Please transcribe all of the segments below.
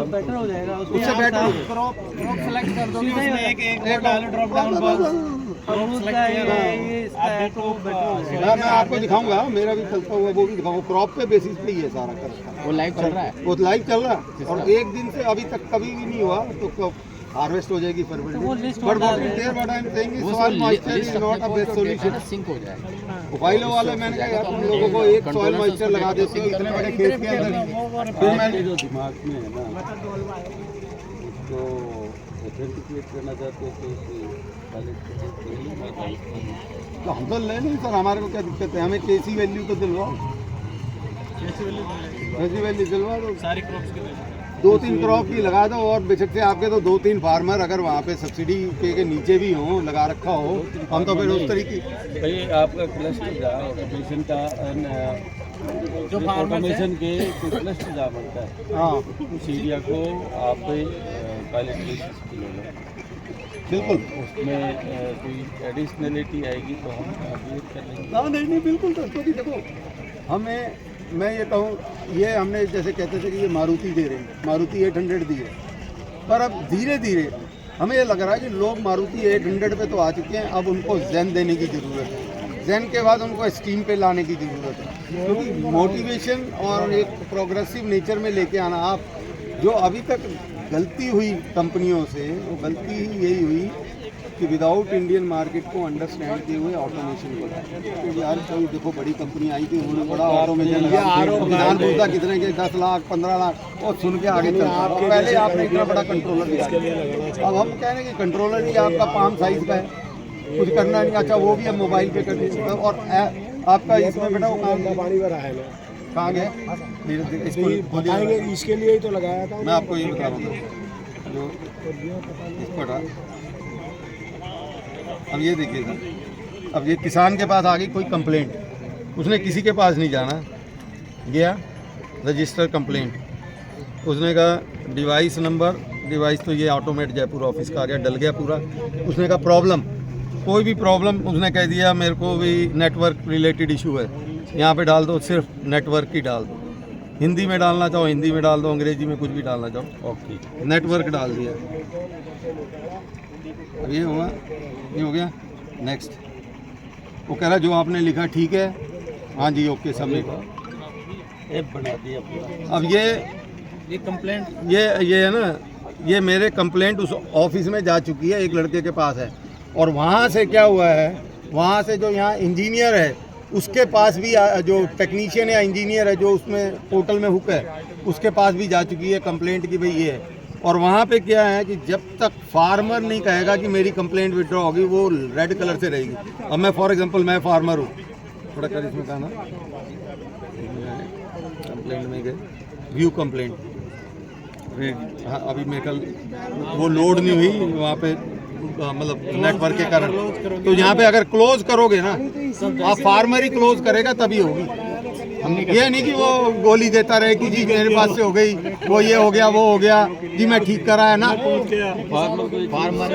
Better हो जाएगा, उससे बेटर क्रॉप सेलेक्ट कर दोगे, उसमें एक डालो ड्रॉप डाउन बॉक्स मैं आपको दिखाऊंगा, मेरा भी चलता हुआ वो भी दिखाऊंगा। क्रॉप पे बेसिस पे ही है सारा कर, वो लाइव चल रहा है, वो लाइव चल रहा है और एक दिन से अभी तक कभी भी नहीं हुआ तो हार्वेस्ट हो जाएगी फरवरी में। But what is there, what I am saying is soil moisture is not a best solution. Sync हो जाएगा। फाइलों वाले मैंने कहा यार तुम लोगों को एक सॉइल मॉइस्चर लगा देते हो इतने बड़े खेत के अंदर, फिर मैंने जो दिमाग में है ना तो ऑथेंटिकेट करना चाहते हो तो हम तो ले नहीं सर, हमारे को क्या दिक्कत है, हमें केसी वैल्यू तो दिलवाओ, केसी वैल्यू दिलवा दो, सारी क्रॉप्स के 2-3 क्रॉप की लगा दो और बेशक से आपके तो 2-3 फार्मर अगर वहाँ पे सब्सिडी के नीचे भी हो लगा रखा हो, हम तो फिर उस तरीके भाई आपका क्लस्टर जा ऑटोमेशन का जो ऑटोमेशन के क्लस्टर जा बनता है, हाँ उस एरिया को आप पायलट बेसिस पे ले लो, बिल्कुल। उसमें कोई एडिशनलिटी आएगी तो हम अपडेट कर लेंगे। हाँ नहीं बिल्कुल सर, क्योंकि देखो हमें, मैं ये कहूँ, ये हमने जैसे कहते थे कि ये मारुति दे रहे हैं, मारुति 800 दी है, पर अब धीरे धीरे हमें ये लग रहा है कि लोग मारुति 800 पे तो आ चुके हैं, अब उनको जैन देने की ज़रूरत है, जैन के बाद उनको स्टीम पे लाने की ज़रूरत है, क्योंकि मोटिवेशन और एक प्रोग्रेसिव नेचर में लेके आना। आप जो अभी तक गलती हुई कंपनियों से, वो गलती यही हुई कि विदाउट इंडियन मार्केट को अंडरस्टैंड किए हुए ऑटोमेशन को लाया। तो यार कोई देखो बड़ी कंपनी आई थी, उन्होंने बड़ा ऑटोमेशन विधान बोलता कितने के 10 लाख 15 लाख और सुन के आगे चल रहा। पहले आपने इतना बड़ा कंट्रोलर दिया, अब हम कह रहे हैं कि कंट्रोलर ही आपका पाम साइज का है, कुछ करना नहीं। अच्छा वो भी हम मोबाइल पे कर दीजिए और आपका इसमें बेटा वो काम पानी भरा है ना, कहाँ गया इसको बताएंगे, इसके लिए ही तो लगाया था। मैं आपको ये बता रहा हूँ जो इसको हटा। अब ये देखिए सर, अब ये किसान के पास आ गई कोई कंप्लेंट, उसने किसी के पास नहीं जाना, गया रजिस्टर कंप्लेंट, उसने कहा डिवाइस नंबर, डिवाइस तो ये ऑटोमेट जयपुर ऑफिस का आ गया, डल गया पूरा। उसने कहा प्रॉब्लम, कोई भी प्रॉब्लम उसने कह दिया मेरे को भी नेटवर्क रिलेटेड इशू है, यहाँ पे डाल दो, सिर्फ नेटवर्क ही डाल दो, हिंदी में डालना चाहो हिंदी में डाल दो, अंग्रेजी में कुछ भी डालना चाहो, ओके नेटवर्क डाल दिया। अब ये हुआ, ये हो गया, नेक्स्ट। वो कह रहा जो आपने लिखा ठीक है, हाँ जी ओके सबमिट, ऐप बना दिया पूरा। अब ये कंप्लेंट, ये है ना, ये मेरे कंप्लेंट उस ऑफिस में जा चुकी है, एक लड़के के पास है, और वहाँ से क्या हुआ है, वहाँ से जो यहाँ इंजीनियर है उसके पास भी जो टेक्नीशियन या इंजीनियर है जो उसमें पोर्टल में हुक है, उसके पास भी जा चुकी है कंप्लेंट कि भाई ये है। और वहाँ पे क्या है कि जब तक फार्मर नहीं कहेगा कि मेरी कंप्लेंट विड्रॉ होगी, वो रेड कलर से रहेगी। अब मैं फॉर एग्जांपल मैं फार्मर हूँ, थोड़ा कर इसमें कहना, कंप्लेंट में गए, व्यू कंप्लेंट, हाँ अभी मेरे कल वो लोड नहीं हुई वहाँ पे, मतलब नेटवर्क के कारण। तो यहाँ पे अगर क्लोज करोगे ना, आप फार्मर ही क्लोज करेगा तभी होगी। ये नहीं कि वो गोली देता रहे कि जी मेरे पास से हो गई, वो ये हो गया वो हो गया जी मैं ठीक करा है ना। फार्मर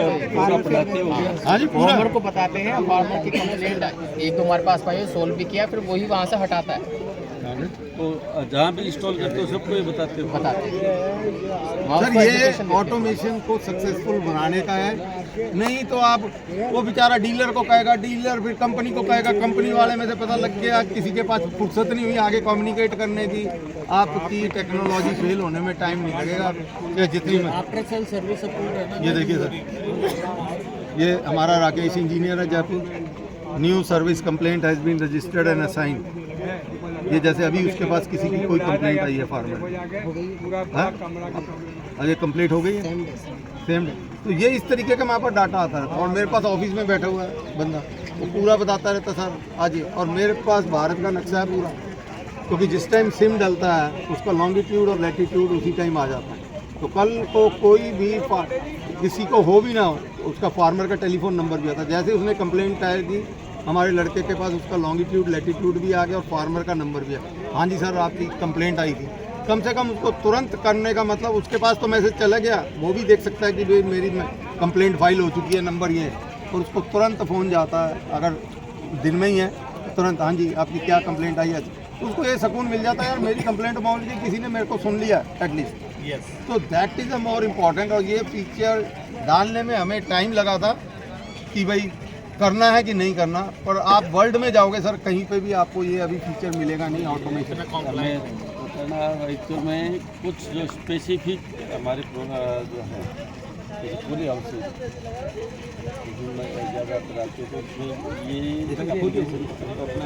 हाँ जी पूरा फार्मर को बताते हैं, फार्मर की कंप्लेंट एक दो हमारे पास पाई, सोल्व भी किया, फिर वही वहाँ से हटाता है। तो जहाँ भी इंस्टॉल करते हो सबको ये बताते हो। सर ये ऑटोमेशन को सक्सेसफुल बनाने का है, नहीं तो आप वो बेचारा डीलर को कहेगा, डीलर फिर कंपनी को कहेगा, कंपनी वाले में से पता लग गया किसी के पास फुर्सत नहीं हुई आगे कम्युनिकेट करने की। आपकी टेक्नोलॉजी फेल होने में टाइम नहीं लगेगा जितनी में। आफ्टर सेल सर्विस सपोर्ट है ना। ये देखिए सर, ये हमारा राकेश इंजीनियर है Jaipur, new service complaint has been registered and assigned. ये जैसे अभी उसके पास किसी की कोई कंप्लेंट आई है फार्मर, हाँ अरे कंप्लीट हो गई है सेम। तो ये इस तरीके का हमारे पास डाटा आता है, और मेरे पास ऑफिस में बैठा हुआ है बंदा, वो पूरा बताता रहता सर आज, और मेरे पास भारत का नक्शा है पूरा, क्योंकि जिस टाइम सिम डलता है उसका लॉन्गिट्यूड और लैटिट्यूड उसी टाइम आ जाता है। तो कल को कोई भी किसी को हो भी ना हो, उसका फार्मर का टेलीफोन नंबर भी आता है। जैसे उसने कंप्लेंट टायर की, हमारे लड़के के पास उसका लॉन्गिट्यूड लैटिट्यूड भी आ गया और फार्मर का नंबर भी है। हाँ जी सर आपकी कंप्लेंट आई थी, कम से कम उसको तुरंत करने का मतलब उसके पास तो मैसेज चला गया, वो भी देख सकता है कि भाई मेरी कंप्लेंट फाइल हो चुकी है, नंबर ये है, और उसको तुरंत फ़ोन जाता है। अगर दिन में ही है तो तुरंत हाँ जी आपकी क्या कंप्लेंट आई है, तो उसको ये सुकून मिल जाता है यार मेरी कंप्लेंट पहुँच गई, किसी ने मेरे को सुन लिया एटलीस्ट। तो that is a more important. और ये फीचर डालने में हमें टाइम लगा था कि भाई करना है कि नहीं करना, पर आप वर्ल्ड में जाओगे सर कहीं पे भी आपको ये अभी फीचर मिलेगा नहीं ऑटोमेशन। हमें बताना तो में कुछ जो स्पेसिफिक हमारे जो है जैसे पूरी हाउसेज ज़्यादातर आते तो उसमें ये अपना